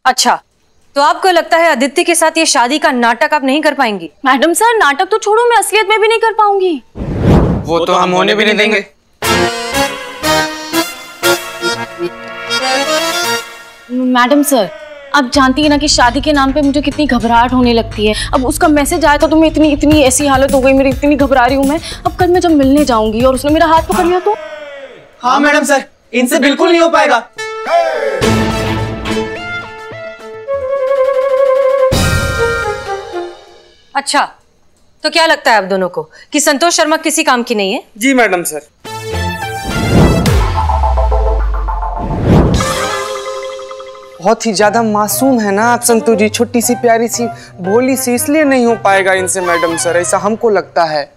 अच्छा, तो आपको लगता है आदित्य के साथ ये शादी का नाटक आप नहीं कर पाएंगी? मैडम सर, नाटक तो छोड़ो, मैं असलियत में भी नहीं कर पाऊंगी। वो तो हम होने भी नहीं देंगे। मैडम सर, आप जानती है ना कि शादी के नाम पे मुझे कितनी घबराहट होने लगती है। अब उसका मैसेज आया था तो मैं इतनी ऐसी हालत हो गई मेरी, इतनी घबरा रही हूँ मैं। अब कल मैं जब मिलने जाऊंगी और उसने मेरा हाथ पकड़ लिया तो? हाँ मैडम सर, इनसे बिल्कुल नहीं हो पाएगा। अच्छा, तो क्या लगता है आप दोनों को कि संतोष शर्मा किसी काम की नहीं है? जी मैडम सर। बहुत ही ज्यादा मासूम है ना आप संतोष जी, छोटी सी प्यारी सी भोली सी, इसलिए नहीं हो पाएगा इनसे मैडम सर, ऐसा हमको लगता है।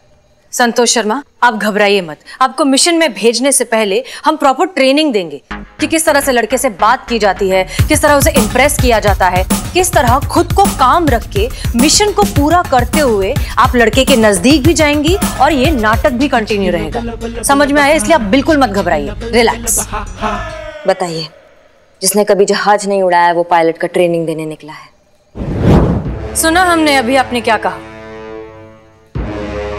संतोष शर्मा, आप घबराइए मत। आपको मिशन में भेजने से पहले हम प्रॉपर ट्रेनिंग देंगे कि किस तरह से लड़के से बात की जाती है, किस तरह उसे इम्प्रेस किया जाता है, किस तरह खुद को काम रख के मिशन को पूरा करते हुए आप लड़के के नजदीक भी जाएंगी और ये नाटक भी कंटिन्यू रहेगा। समझ में आया? इसलिए आप बिल्कुल मत घबराइए, रिलैक्स। बताइए, जिसने कभी जहाज नहीं उड़ाया वो पायलट का ट्रेनिंग देने निकला है। सुना हमने अभी आपने क्या कहा।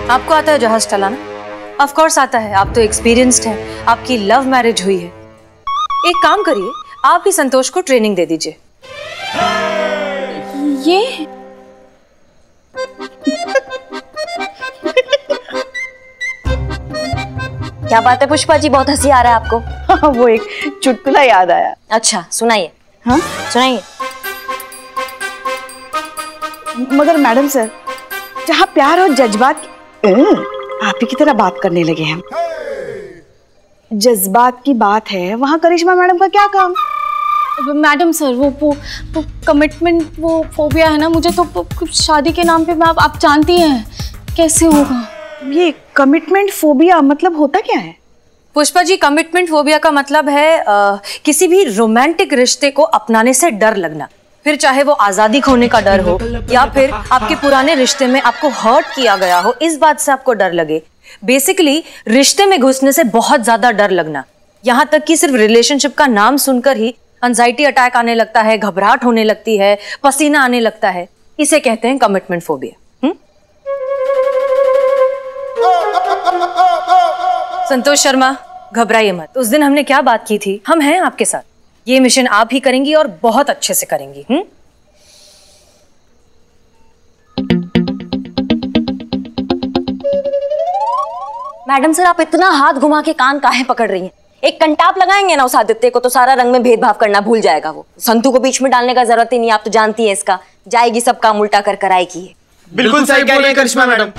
आपको आता है जहाज चलाना? ऑफ कोर्स आता है, आप तो एक्सपीरियंस्ड हैं। आपकी लव मैरिज हुई है। एक काम करिए, आप ही संतोष को ट्रेनिंग दे दीजिए। ये क्या बात है पुष्पा जी, बहुत हंसी आ रहा है आपको? वो एक चुटकुला याद आया। अच्छा सुनाइए। हाँ सुनाइए। मगर मैडम सर, जहाँ प्यार और जज्बात आप ही की तरह बात करने लगे हम। जज्बात की बात है, वहाँ करिश्मा मैडम का क्या काम? मैडम सर, वो कमिटमेंट, वो फोबिया है ना मुझे, तो शादी के नाम पे मैं आप जानती हैं कैसे होगा। ये कमिटमेंट फोबिया मतलब होता क्या है? पुष्पा जी, कमिटमेंट फोबिया का मतलब है किसी भी रोमांटिक रिश्ते को अपनाने से डर लगना, फिर चाहे वो आजादी खोने का डर हो या फिर आपके पुराने रिश्ते में आपको हर्ट किया गया हो, इस बात से आपको डर लगे। बेसिकली रिश्ते में घुसने से बहुत ज्यादा डर लगना, यहाँ तक कि सिर्फ रिलेशनशिप का नाम सुनकर ही एंजाइटी अटैक आने लगता है, घबराहट होने लगती है, पसीना आने लगता है। इसे कहते हैं कमिटमेंट फोबिया। संतोष शर्मा, घबराइए मत। उस दिन हमने क्या बात की थी, हम हैं आपके साथ। ये मिशन आप ही करेंगी और बहुत अच्छे से करेंगी। मैडम सर, आप इतना हाथ घुमा के कान काहे पकड़ रही हैं? एक कंटाप लगाएंगे ना उस आदित्य को तो सारा रंग में भेदभाव करना भूल जाएगा। वो संतू को बीच में डालने का जरूरत ही नहीं, आप तो जानती हैं इसका। जाएगी सब काम उल्टा कर कराएगी। बिल्कुल सही कह रही है करिश्मा मैडम।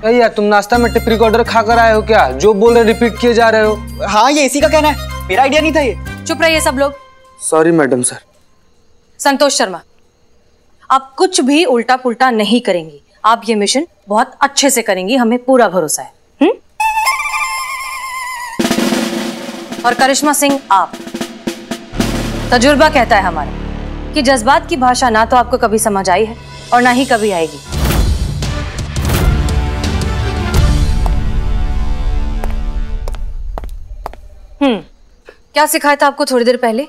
यार तुम नाश्ता में टिप रिकॉर्डर खाकर आए हो क्या? जो बोल रहे रिपीट किए जा रहे हो। हाँ, ये इसी का कहना है, मेरा आइडिया नहीं था ये। चुप रहिए सब लोग। Sorry madam sir. Santosh Sharma, आप कुछ भी उल्टा पुल्टा नहीं करेंगी। आप ये मिशन बहुत अच्छे से करेंगी, हमें पूरा भरोसा है। और करिश्मा सिंह, आप, तजुर्बा कहता है हमारा कि जज्बात की भाषा ना तो आपको कभी समझ आई है और ना ही कभी आएगी। क्या सिखाया था आपको थोड़ी देर पहले?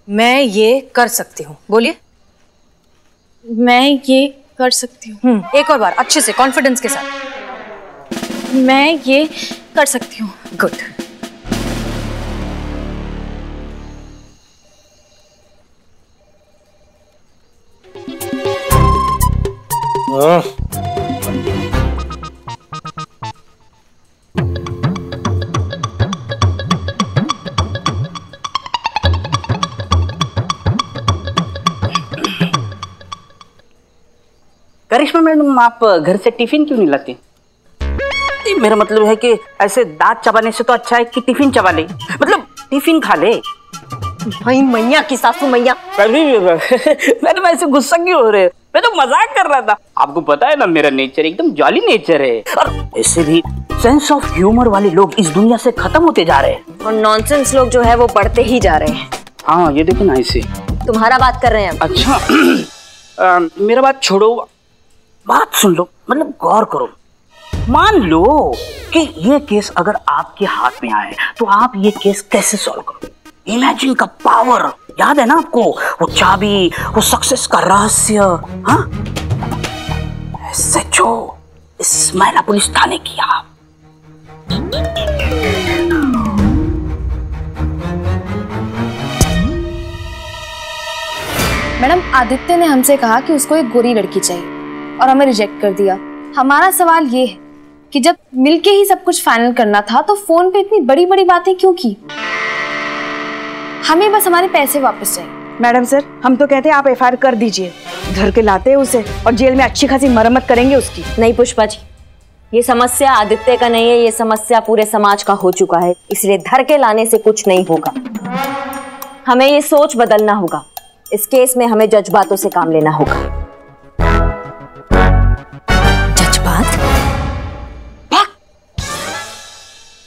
मैं ये कर सकती हूँ, बोलिए। मैं ये कर सकती हूँ। एक और बार अच्छे से, कॉन्फिडेंस के साथ। मैं ये कर सकती हूँ। गुड। करिश्मा मैडम, आप घर से टिफिन क्यों नहीं लाती? मेरा मतलब है कि ऐसे दांत चबाने से तो अच्छा है कि टिफिन चबा ले, मतलब टिफिन खा ले। भाई मैया की सासू मैया। मैडम ऐसे गुस्सा क्यों हो रहे? मैं तो मजाक कर रहा था। आपको पता है ना मेरा नेचर एकदम जॉली नेचर है। और ऐसे भी सेंस ऑफ ह्यूमर वाले लोग इस दुनिया से खत्म होते जा रहे हैं और नॉनसेंस लोग जो है वो बढ़ते ही जा रहे हैं। हाँ ये देखो ना, ऐसे तुम्हारा बात कर रहे हैं। अच्छा मेरा बात छोड़ो, बात सुन लो, मतलब गौर करो। मान लो कि ये केस अगर आपके हाथ में आए तो आप ये केस कैसे सॉल्व करोगे? इमेजिन का पावर याद है ना आपको? वो चाबी, वो सक्सेस का रहस्य। हाँ, सचो स्माइला पुलिस थाने किया। मैडम, आदित्य ने हमसे कहा कि उसको एक गोरी लड़की चाहिए और हमें रिजेक्ट कर दिया। हमारा सवाल ये है कि जब मिलके ही सब कुछ फाइनल करना था तो फोन पे इतनी बड़ी बड़ी बातें क्यों की? हमें बस हमारे पैसे वापस चाहिए। मैडम सर, हम तो कहते हैं आप एफआईआर कर दीजिए, घर के लाते हैं उसे और जेल में अच्छी खासी मरम्मत करेंगे उसकी। नहीं पुष्पा जी, ये समस्या आदित्य का नहीं है, ये समस्या पूरे समाज का हो चुका है, इसलिए धर के लाने से कुछ नहीं होगा। हमें ये सोच बदलना होगा। इस केस में हमें जज्बातों से काम लेना होगा। जज्बात?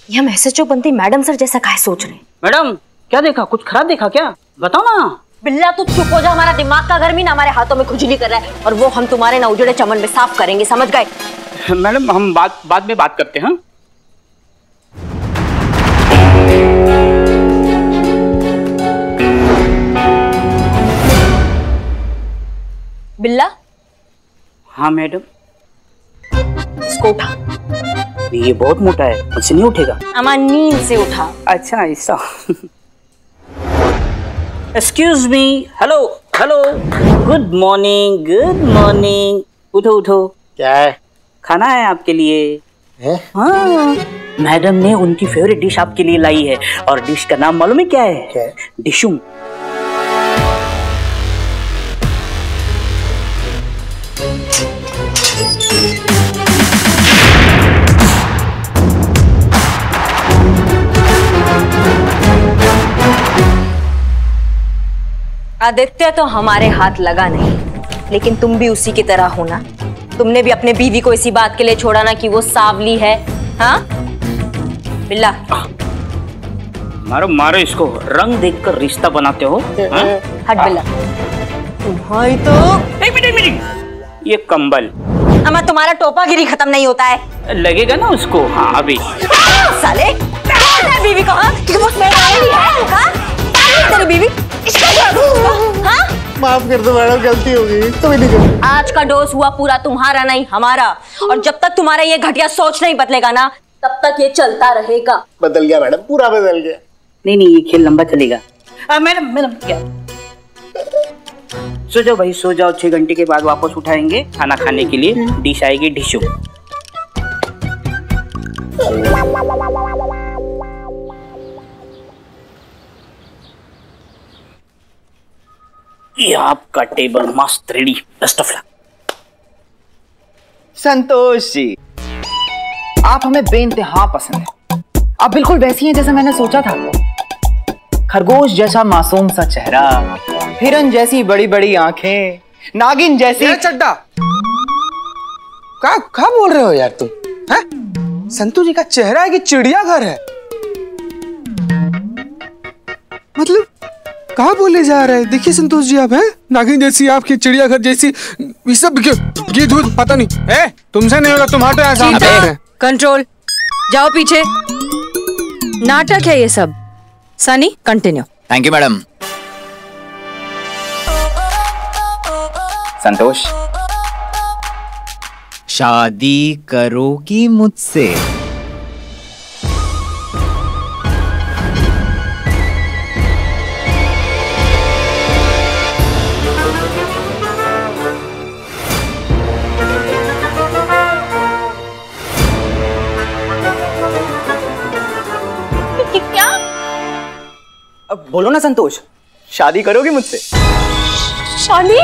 ये हम एसएचओ बनती मैडम सर जैसा काहे सोच रहे? मैडम, क्या देखा? कुछ खराब देखा क्या? बताओ ना। बिल्ला तू चुप हो जा, हमारा दिमाग का गर्मी ना हमारे हाथों में खुजली कर रहा है, और वो हम तुम्हारे ना उजड़े चमन में साफ करेंगे, समझ गए? मैडम, हम बाद में बात करते हैं। बिल्ला। हाँ मैडम। इसको उठा। ये बहुत मोटा है, मुझसे नहीं उठेगा। हमारी नींद से उठा। अच्छा ऐसा। Excuse me. Hello hello, good morning good morning. उठो उठो। क्या है? खाना है आपके लिए है? हाँ, मैडम ने उनकी फेवरेट डिश आपके लिए लाई है, और डिश का नाम मालूम है क्या है? क्या है? डिशुम। आदित्य तो हमारे हाथ लगा नहीं, लेकिन तुम भी उसी की तरह हो ना। तुमने भी अपने बीवी को इसी बात के लिए छोड़ा ना कि वो सावली है। हाँ बिल्ला, मारो मारो इसको, रंग देखकर रिश्ता बनाते हो। हट बिल्ला। तुम्हारी तो एक मिनट, ये कंबल। अमा तुम्हारा टोपागिरी खत्म नहीं होता है। लगेगा ना उसको। हाँ अभी। साले बीवी को, हाँ तेरी बीवी, हाँ? माफ कर दो मैडम, गलती हो गई। तुम्हें नहीं कर। आज का डोज हुआ पूरा तुम्हारा नहीं हमारा, और जब तक तुम्हारा ये घटिया सोच नहीं बदलेगा ना, तब तक ये चलता रहेगा। बदल गया मैडम, पूरा बदल गया। नहीं नहीं, ये खेल लंबा चलेगा। मैडम मैडम क्या? सो जाओ भाई, सो जाओ। 6 घंटे के बाद वापस उठाएंगे खाना खाने के लिए। डिश आएगी डिशुम। ये आपका टेबल मस्त ready. Best of luck. Santosh ji, आप हमें बेइंतहा पसंद है। आप बिल्कुल वैसी हैं जैसा मैंने सोचा था। खरगोश जैसा मासूम सा चेहरा, हिरन जैसी बड़ी बड़ी आंखें, नागिन जैसी। चड्डा क्या बोल रहे हो यार तुम? हैं? संतोष जी का चेहरा है कि चिड़ियाघर है? मतलब कहाँ बोले जा रहे हैं? देखिए संतोष जी, आप हैं नागिन जैसी, आपकी चिड़ियाघर जैसी, ये सब घी दूध पता नहीं। ए, तुमसे नहीं होगा, तुम हटो यहाँ। कंट्रोल, जाओ पीछे। नाटक है ये सब। Sunny continue. Thank you madam. Santosh, शादी करोगी मुझसे? क्या? अब बोलो ना संतोष, शादी करोगी मुझसे? शादी?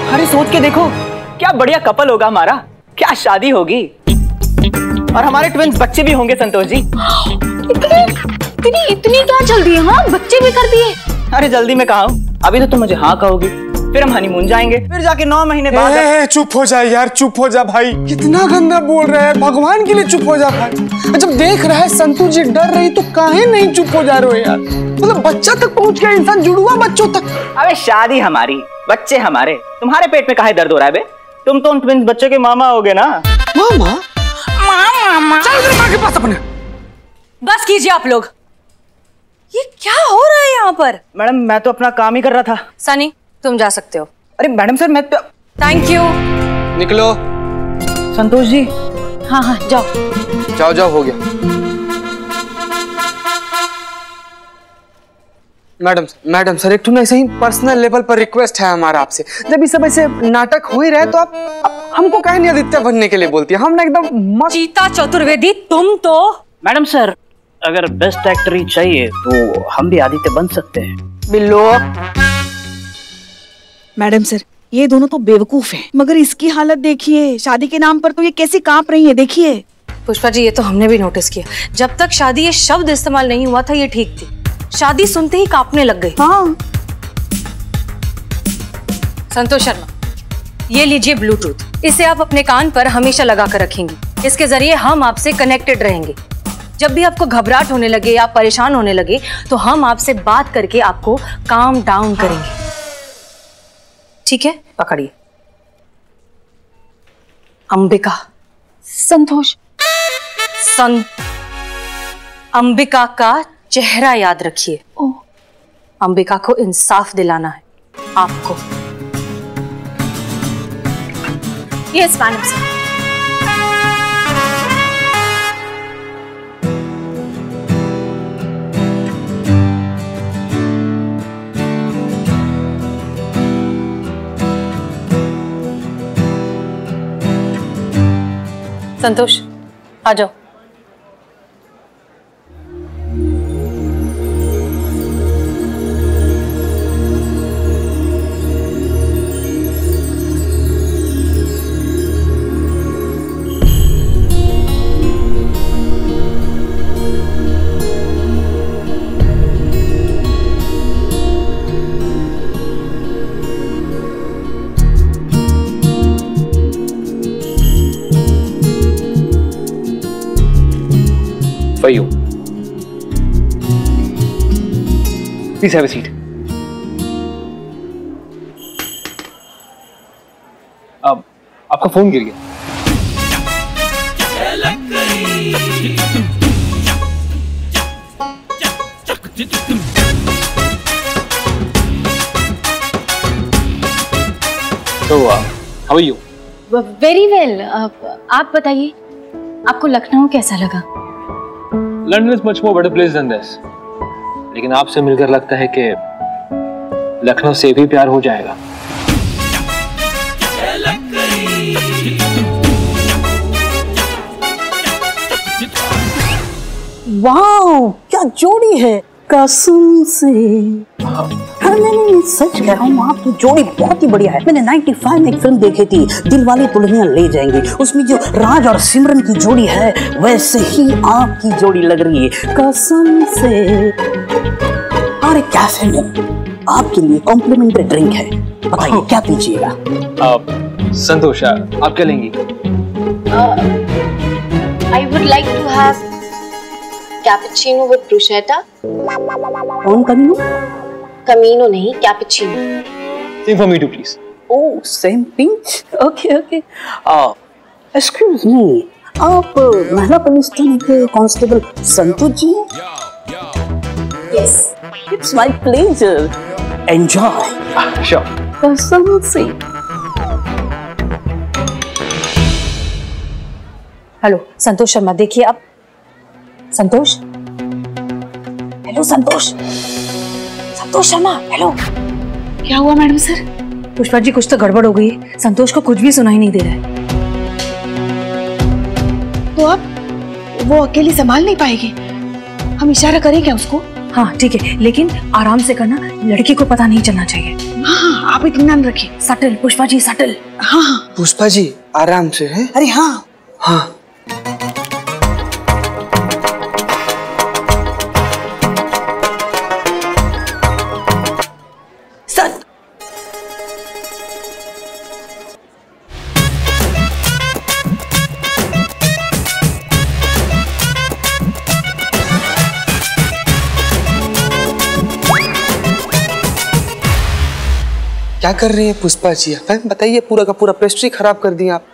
अरे सोच के देखो, क्या बढ़िया कपल होगा हमारा, क्या शादी होगी, और हमारे ट्विंस बच्चे भी होंगे संतोष जी। इतनी क्या जल्दी? हाँ, बच्चे भी कर दिए? अरे जल्दी में कहा हूँ, अभी तो तुम मुझे हाँ कहोगी, फिर हम हनीमून जाएंगे, फिर जाके 9 महीने बाद। चुप हो जा यार, चुप हो जा भाई। कितना गंदा बोल रहा है, भगवान के लिए चुप हो जा भाई। जब देख रहा है संतोष जी डर रही तो काहे नहीं चुप हो जा रहे हो यार? मतलब बच्चा तक पहुंच गया इंसान, जुड़वा बच्चों तक। अबे शादी हमारी, बच्चे हमारे, तुम्हारे पेट में काहे दर्द हो रहा है बे? तुम तो उन ट्विंस बच्चे के मामा होगे ना? मामा? चलो तेरे माँ के पास अपने। बस कीजिए आप लोग। ये क्या हो रहा है यहाँ पर? मैडम मैं तो अपना काम ही कर रहा था। सनी तुम जा सकते हो। अरे मैडम सर मैं तो... थैंक यू। निकलो। संतोष जी। हाँ हाँ जाओ। जाओ जाओ, हो गया। मैडम सर एक ना ऐसे ही पर्सनल लेवल पर रिक्वेस्ट है हमारा आपसे। जब ये सब ऐसे नाटक हो ही रहे तो आप हमको काहे नहीं आदित्य बनने के लिए बोलती है? हम ना एकदम मस्त। चीता चतुर्वेदी तुम तो। मैडम सर अगर बेस्ट एक्टर ही चाहिए तो हम भी आदित्य बन सकते हैं। बिल्लो। मैडम सर ये दोनों तो बेवकूफ हैं, मगर इसकी हालत देखिए, शादी के नाम पर तो ये कैसी कांप रही है, देखिए। पुष्पा जी ये तो हमने भी नोटिस किया, जब तक शादी ये शब्द इस्तेमाल नहीं हुआ था ये ठीक थी, शादी सुनते ही कांपने लग गई। हाँ। संतोष शर्मा ये लीजिए ब्लूटूथ, इसे आप अपने कान पर हमेशा लगा कर रखेंगी। इसके जरिए हम आपसे कनेक्टेड रहेंगे। जब भी आपको घबराहट होने लगे या परेशान होने लगे तो हम आपसे बात करके आपको काम डाउन करेंगे। ठीक है, पकड़िए। अंबिका। संतोष। अंबिका का चेहरा याद रखिए। अंबिका को इंसाफ दिलाना है आपको। Yes madam sir. संतोष आ जाओ। For you. Please have a seat. अब आपका फोन गिर गया। So, how are you? Very well. आप बताइए आपको लखनऊ कैसा लगा? London is much more better place than this, लेकिन आपसे मिलकर लगता है कि लखनऊ से भी प्यार हो जाएगा। वाह क्या जोड़ी है, कसम से। हाँ नहीं सच कह रहा हूँ, आपकी जोड़ी बहुत ही बढ़िया है। मैंने 95 में एक फिल्म देखी थी, दिलवाले दुल्हनिया ले जाएंगे, उसमें जो राज और सिमरन की जोड़ी है वैसे ही आपकी जोड़ी लग रही है, कसम से। अरे कैफे में आपके लिए कॉम्प्लीमेंट्री ड्रिंक है, बताइए क्या पीजिएगा? संतोष आप क्या लेंगी? I would like to have cappuccino with bruschetta. कौन कमीनो? कमीनो नहीं, cappuccino. Same for me too, please. Oh, same pinch. Okay. Excuse me. आप महिला पुलिस थाने के constable Santosh ji? Yes. It's my pleasure. Enjoy. Sure. कसम से। हेलो संतोष शर्मा, देखिए आप। संतोष, हेलो संतोष शर्मा, हेलो। क्या हुआ मैडम सर? पुष्पा जी कुछ तो गड़बड़ हो गई है, संतोष को कुछ भी सुनाई नहीं दे रहा है। तो अब वो अकेली संभाल नहीं पाएगी, हम इशारा करें क्या उसको? हाँ ठीक है, लेकिन आराम से करना, लड़की को पता नहीं चलना चाहिए। हाँ आप इत्मीनान रखिए। Subtle Pushpa ji, subtle. हाँ पुष्पा जी आराम से है। अरे हाँ। हाँ क्या कर रही हैं पुष्पा जी? आप बताइए, पूरा का पूरा पेस्ट्री खराब कर दिया आप।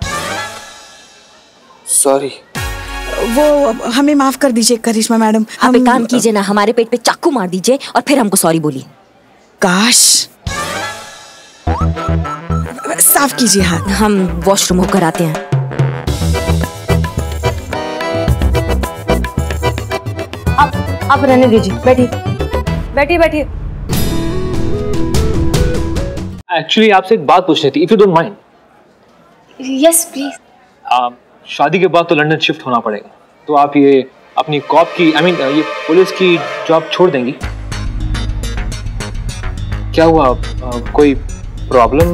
सॉरी। वो हमें माफ कर दीजिए करिश्मा मैडम। आप एक काम कीजिए ना, हमारे पेट पे चाकू मार दीजिए और फिर हमको सॉरी बोलिए। काश। साफ कीजिए हाथ। हम वॉशरूम होकर आते हैं। आप रहने दीजिए, बैठिए बैठिए बैठिए। एक्चुअली आपसे एक बात पूछनी थी, if you don't mind. Yes please. शादी के बाद तो लंदन शिफ्ट होना पड़ेगा, तो आप ये अपनी कॉप की ये पुलिस की जॉब छोड़ देंगी? क्या हुआ? कोई प्रॉब्लम?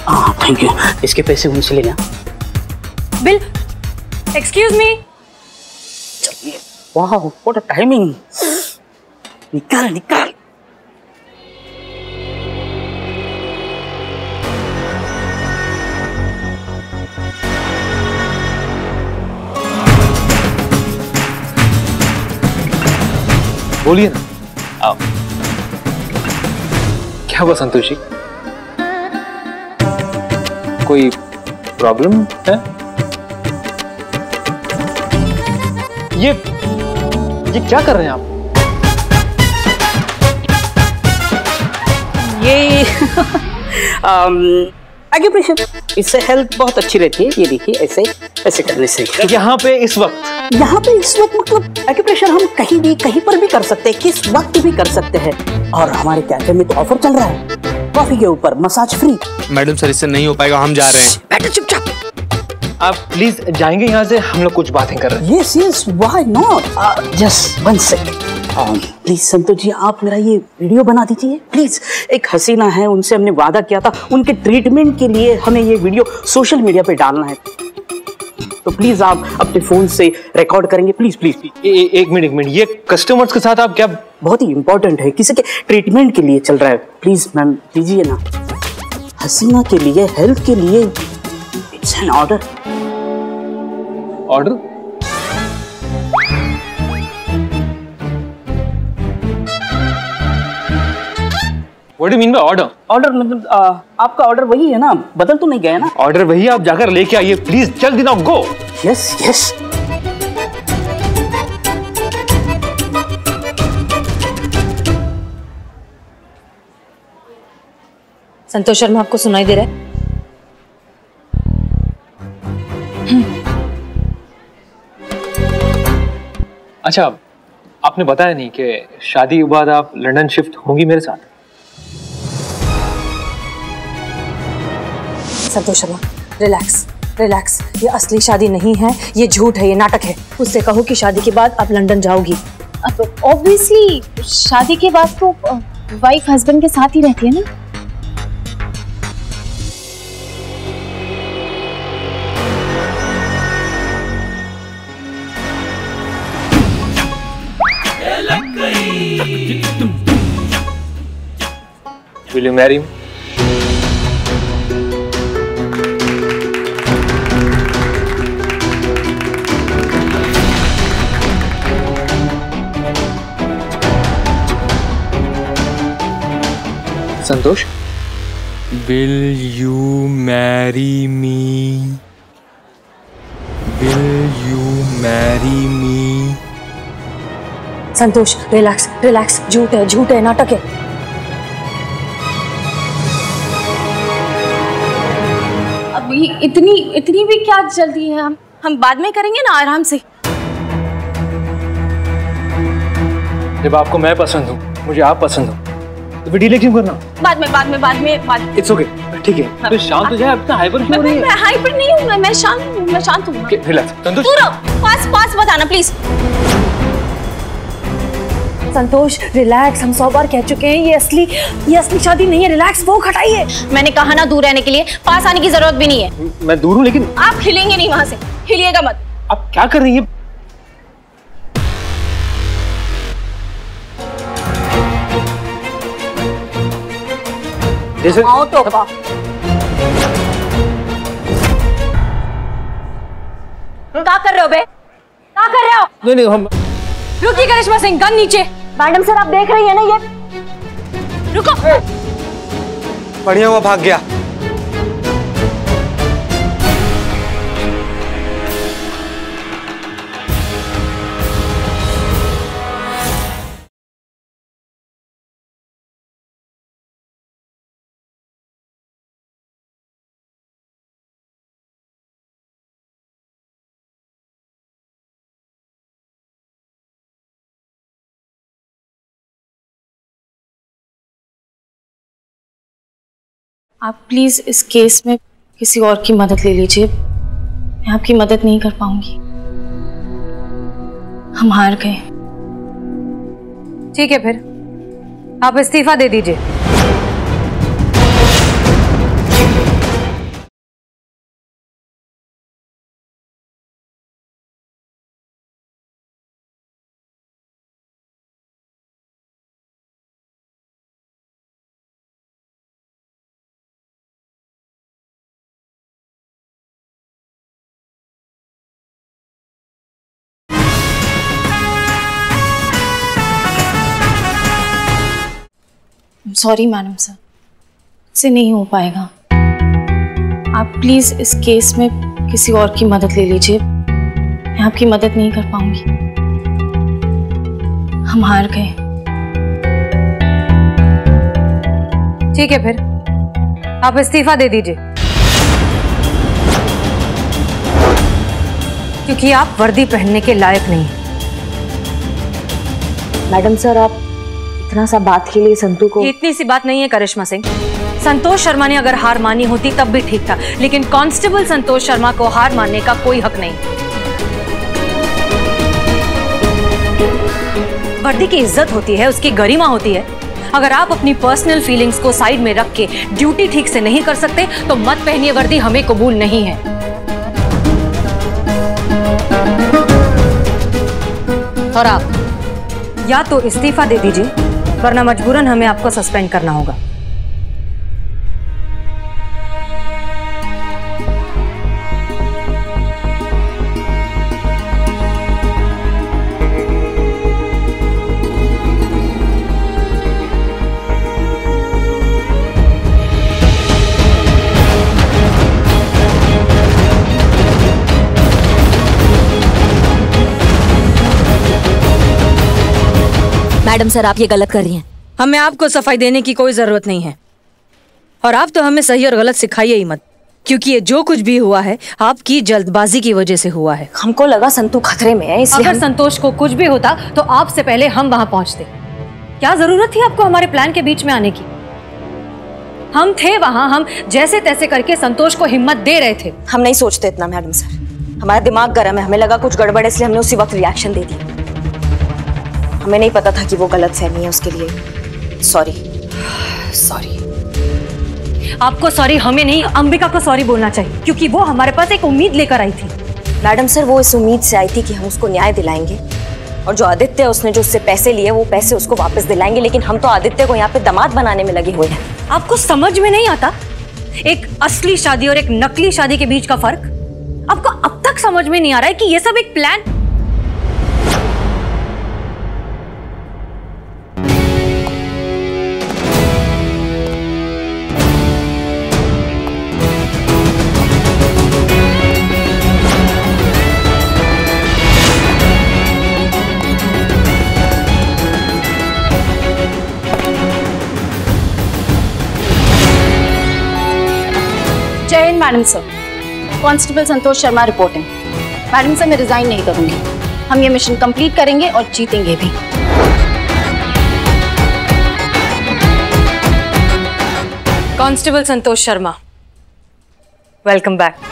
हाँ थैंक यू, इसके पैसे उनसे लेना। Bill, excuse me. वाह व्हाट अ टाइमिंग। निकाल निकाल। बोलिए ना। आओ। क्या हुआ संतोष जी? कोई प्रॉब्लम है? ये क्या कर रहे हैं आप? ये एक्यूप्रेशर, इससे हेल्थ बहुत अच्छी रहती है। ये देखिए ऐसे ऐसे करने से। यहाँ पे इस वक्त मतलब एक्यूप्रेशर हम कहीं भी कहीं पर भी कर सकते हैं, किस वक्त भी कर सकते हैं। और हमारे कैफे में तो ऑफर चल रहा है, कॉफी के ऊपर मसाज फ्री। मैडम सर इससे नहीं हो पाएगा, हम जा रहे हैं। बैठो चुपचाप। आप प्लीज जाएंगे यहाँ से, हम लोग कुछ बातें कर रहे हैं। Yes yes why not. Just one second please Santosh ji, आप मेरा ये वीडियो बना दीजिए प्लीज। एक हसीना है, उनसे हमने वादा किया था, उनके ट्रीटमेंट के लिए हमें ये वीडियो सोशल मीडिया पे डालना है। तो प्लीज आप अपने फोन से रिकॉर्ड करेंगे प्लीज प्लीज। एक मिनट, ये कस्टमर्स के साथ आप क्या? बहुत ही इंपॉर्टेंट है, किसी के ट्रीटमेंट के लिए चल रहा है। प्लीज मैम दीजिए ना, हसीना के लिए, हेल्थ के लिए। It's an order. Order? What do you mean by order? Order मतलब आपका ऑर्डर वही है ना, बदल तो नहीं गया ना? ऑर्डर वही, आप जाकर लेके आइए प्लीज, जल्दी ना। Go. Yes yes. Santosh Sharma आपको सुनाई दे रहा है? अच्छा, आपने बताया नहीं कि शादी के बाद आप लंदन शिफ्ट होंगी मेरे साथ? संतोष शर्मा रिलैक्स रिलैक्स, ये असली शादी नहीं है, ये झूठ है, ये नाटक है। उससे कहो कि शादी के बाद आप लंदन जाओगी। ऑब्वियसली शादी के बाद तो वाइफ हस्बैंड के साथ ही रहती है ना। Will you marry me? Santosh? Will you marry me? Will you marry me? Santosh relax relax, झूठ है, नाटक है। अब इतनी भी क्या जल्दी है? हम बाद में करेंगे ना, आराम से। जब आपको मैं पसंद हूँ, मुझे आप पसंद हो, तो फिर डीले क्यों करना? बाद में। It's okay, ठीक है। तो शांत हो जाए, अपना हाइपर क्यों हो रही है? मैं हाइपर नहीं हूँ, मैं शांत हूँ। रिलैक्स। संतोष पास बताना प्लीज। संतोष रिलैक्स, हम 100 बार कह चुके हैं, ये असली शादी नहीं है। रिलैक्स, वो हटाइए। मैंने कहा ना दूर रहने के लिए, पास आने की जरूरत भी नहीं है। मैं दूर हूँ लेकिन आप हिलेंगे नहीं वहां से, हिलिएगा मत। आप क्या कर रही हैं? जैसे क्या कर रहे हो बे? क्या कर रहे हो? नहीं नहीं हम रुकिए करिश्मा सिंह, गन नीचे। मैडम सर आप देख रही है ना ये? रुको। बढ़िया हुआ भाग गया। आप प्लीज इस केस में किसी और की मदद ले लीजिए। मैं आपकी मदद नहीं कर पाऊंगी। हम हार गए। ठीक है, फिर आप इस्तीफा दे दीजिए। सॉरी मैडम सर, इससे नहीं हो पाएगा। आप प्लीज इस केस में किसी और की मदद ले लीजिए। मैं आपकी मदद नहीं कर पाऊंगी। हम हार गए। ठीक है, फिर आप इस्तीफा दे दीजिए, क्योंकि आप वर्दी पहनने के लायक नहीं हैं। मैडम सर आप इतना सा बात के लिए संतू को। ये इतनी सी बात नहीं है करिश्मा सिंह। संतोष शर्मा ने अगर हार मानी होती तब भी ठीक था, लेकिन कांस्टेबल संतोष शर्मा को हार मानने का कोई हक नहीं। वर्दी की इज्जत होती है, उसकी गरिमा होती है। अगर आप अपनी पर्सनल फीलिंग्स को साइड में रख के ड्यूटी ठीक से नहीं कर सकते तो मत पहनिए वर्दी, हमें कबूल नहीं है। और आप या तो इस्तीफा दे दीजिए, वरना मजबूरन हमें आपको सस्पेंड करना होगा। मैडम सर आप ये गलत कर रही हैं। हमें आपको सफाई देने की कोई जरूरत नहीं है, और आप तो हमें सही और गलत सिखाइए ही मत, क्योंकि ये जो कुछ भी हुआ है आपकी जल्दबाजी की वजह से हुआ है। हमको लगा संतू खतरे में है, इसलिए अगर संतोष को कुछ भी होता तो आपसे पहले हम वहां पहुंचते। क्या जरूरत थी आपको हमारे प्लान के बीच में आने की? हम थे वहां, हम जैसे तैसे करके संतोष को हिम्मत दे रहे थे। हम नहीं सोचते इतना मैडम सर, हमारा दिमाग गर्म है, हमें लगा कुछ गड़बड़ है इसलिए हमने उसी वक्त रिएक्शन दे दिया। हमें नहीं पता था कि वो गलत फहमी है, उसके लिए सॉरी। आपको सॉरी हमें नहीं, अंबिका को सॉरी बोलना चाहिए, क्योंकि वो हमारे पास एक उम्मीद लेकर आई थी। मैडम सर वो इस उम्मीद से आई थी कि हम उसको न्याय दिलाएंगे, और जो आदित्य है उसने जो उससे पैसे लिए वो पैसे उसको वापस दिलाएंगे, लेकिन हम तो आदित्य को यहाँ पे दामाद बनाने में लगे हुए हैं। आपको समझ में नहीं आता एक असली शादी और एक नकली शादी के बीच का फर्क? आपको अब तक समझ में नहीं आ रहा है कि ये सब एक प्लान। जय Hind madam sir, constable Santosh Sharma reporting. Madam sir मैं रिजाइन नहीं करूंगी। हम ये मिशन कंप्लीट करेंगे और जीतेंगे भी। Constable Santosh Sharma, welcome back.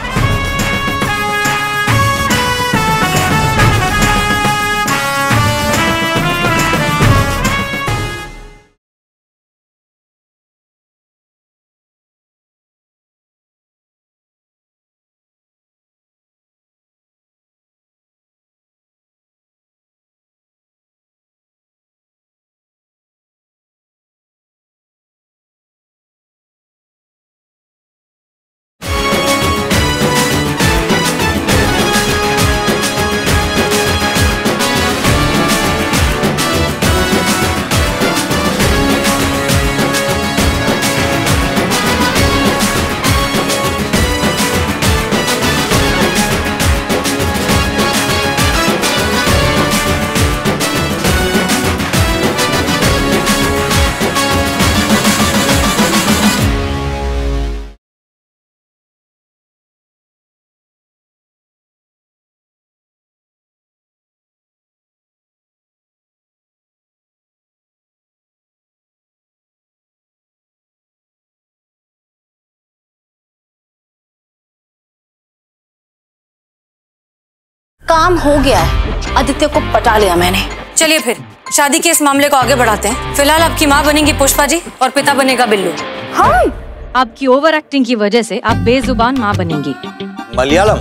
काम हो गया है, आदित्य को पटा लिया मैंने। चलिए फिर शादी के इस मामले को आगे बढ़ाते हैं। फिलहाल आपकी माँ बनेंगी पुष्पा जी और पिता बनेगा बिल्लू। हाँ, आपकी ओवर एक्टिंग की वजह से आप बेजुबान माँ बनेंगी। मलयालम,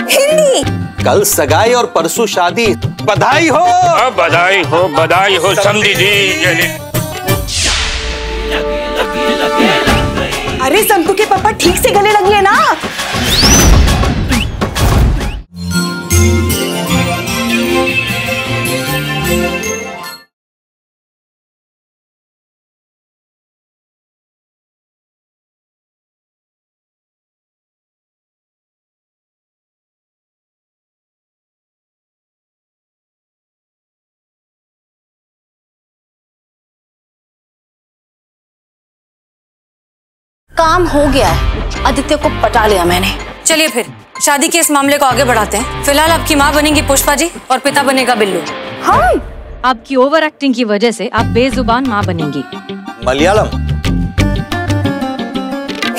हिंदी, कल सगाई और परसों शादी। बधाई हो। बधाई हो समझी जी। अरे संतू के पापा ठीक से गले लगी है ना। काम हो गया है, आदित्य को पटा लिया मैंने। चलिए फिर शादी के इस मामले को आगे बढ़ाते हैं। फिलहाल आपकी माँ बनेंगी पुष्पा जी और पिता बनेगा बिल्लू। हाँ, आपकी ओवर एक्टिंग की वजह से आप बेजुबान माँ बनेंगी। मलयालम,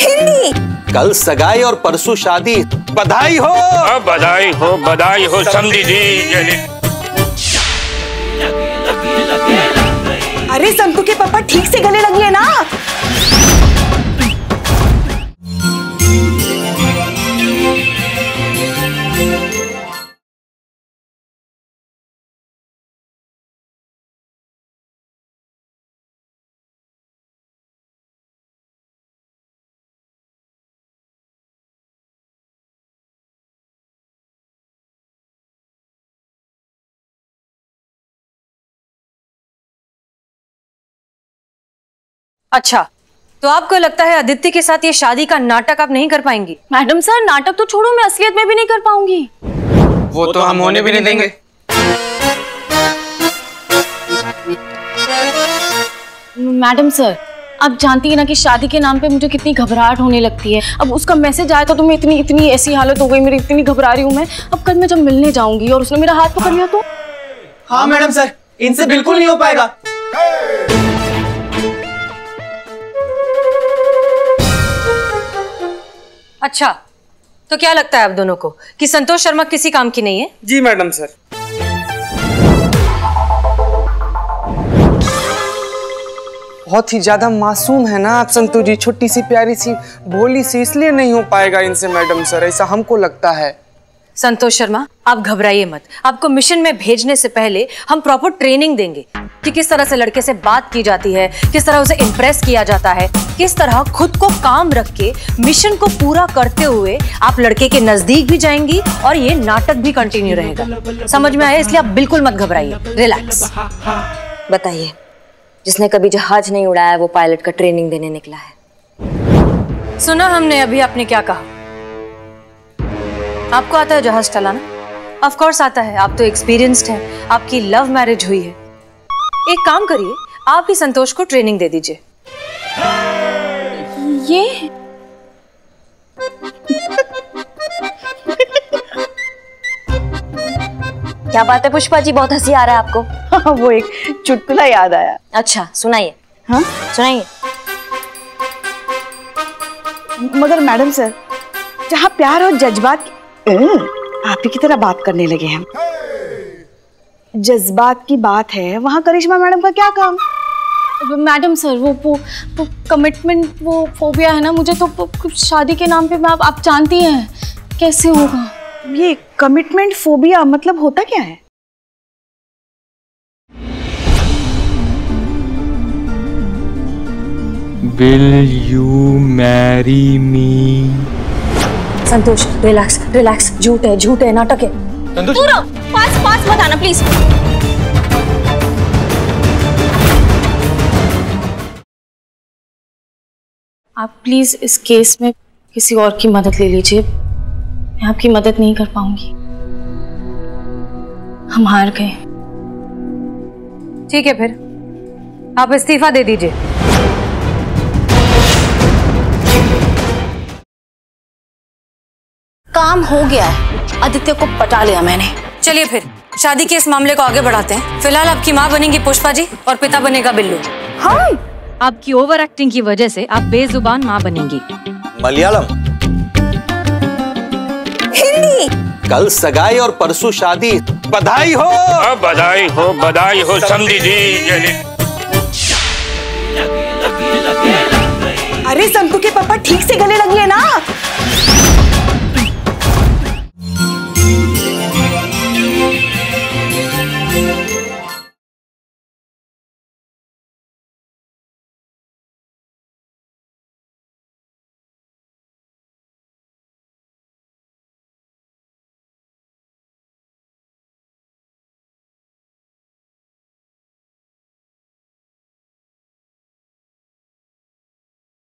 हिंदी, कल सगाई और परसों शादी। बधाई हो समझी जी। अरे संतू के पापा ठीक से गले लगी है ना। अच्छा, तो आपको लगता है आदित्य के साथ ये शादी का नाटक आप नहीं कर पाएंगी? मैडम सर, नाटक तो छोड़ो, मैं असलियत में भी नहीं कर पाऊंगी। वो तो हम होने भी नहीं देंगे। मैडम सर, आप जानती है ना कि शादी के नाम पे मुझे कितनी घबराहट होने लगती है। अब उसका मैसेज आया तो मैं इतनी ऐसी हालत हो गई मेरी, इतनी घबरा रही हूँ मैं। अब कल मैं जब मिलने जाऊंगी और उसने मेरा हाथ पकड़ लिया तो? हाँ मैडम सर, इनसे बिल्कुल नहीं हो पाएगा। अच्छा, तो क्या लगता है आप दोनों को कि संतोष शर्मा किसी काम की नहीं है? जी मैडम सर। बहुत ही ज्यादा मासूम है ना आप संतू जी, छोटी सी प्यारी सी भोली सी, इसलिए नहीं हो पाएगा इनसे मैडम सर, ऐसा हमको लगता है। संतोष शर्मा, आप घबराइए मत। आपको मिशन में भेजने से पहले हम प्रॉपर ट्रेनिंग देंगे कि किस तरह से लड़के से बात की जाती है, किस तरह उसे इम्प्रेस किया जाता है, किस तरह खुद को काम रख के मिशन को पूरा करते हुए आप लड़के के नजदीक भी जाएंगी और ये नाटक भी कंटिन्यू रहेगा। समझ में आया? इसलिए आप बिल्कुल मत घबराइए, रिलैक्स। बताइए, जिसने कभी जहाज नहीं उड़ाया वो पायलट का ट्रेनिंग देने निकला है। सुना हमने अभी आपने क्या कहा? आपको आता है जहाज चलाना? ऑफ कोर्स आता है, आप तो एक्सपीरियंस्ड हैं। आपकी लव मैरिज हुई है। एक काम करिए, आप ही संतोष को ट्रेनिंग दे दीजिए। ये क्या बात है पुष्पा जी, बहुत हंसी आ रहा है आपको? वो एक चुटकुला याद आया। अच्छा सुनाइए। हाँ, सुनाइए। मगर मैडम सर, जहाँ प्यार और जज्बात आप ही की तरह बात करने लगे हम। जज्बात की बात है, वहाँ करिश्मा मैडम का क्या काम? मैडम सर, वो कमिटमेंट, वो फोबिया है ना मुझे, तो शादी के नाम पे मैं आप जानती हैं कैसे होगा। ये कमिटमेंट फोबिया मतलब होता क्या है? Will you marry me? Santosh relax relax, झूठ है नाटक है। संतोष, पास मत आना प्लीज। आप प्लीज इस केस में किसी और की मदद ले लीजिए, मैं आपकी मदद नहीं कर पाऊंगी। हम हार गए। ठीक है, फिर आप इस्तीफा दे दीजिए। काम हो गया है, आदित्य को पटा लिया मैंने। चलिए फिर शादी के इस मामले को आगे बढ़ाते हैं। फिलहाल आपकी माँ बनेंगी पुष्पा जी और पिता बनेगा बिल्लू। हाँ, आपकी ओवर एक्टिंग की वजह से आप बेजुबान माँ बनेंगी। मलयालम, हिंदी, कल सगाई और परसों शादी। बधाई हो। बधाई हो समधी जी। अरे संतू के पापा ठीक से गले लगी है ना?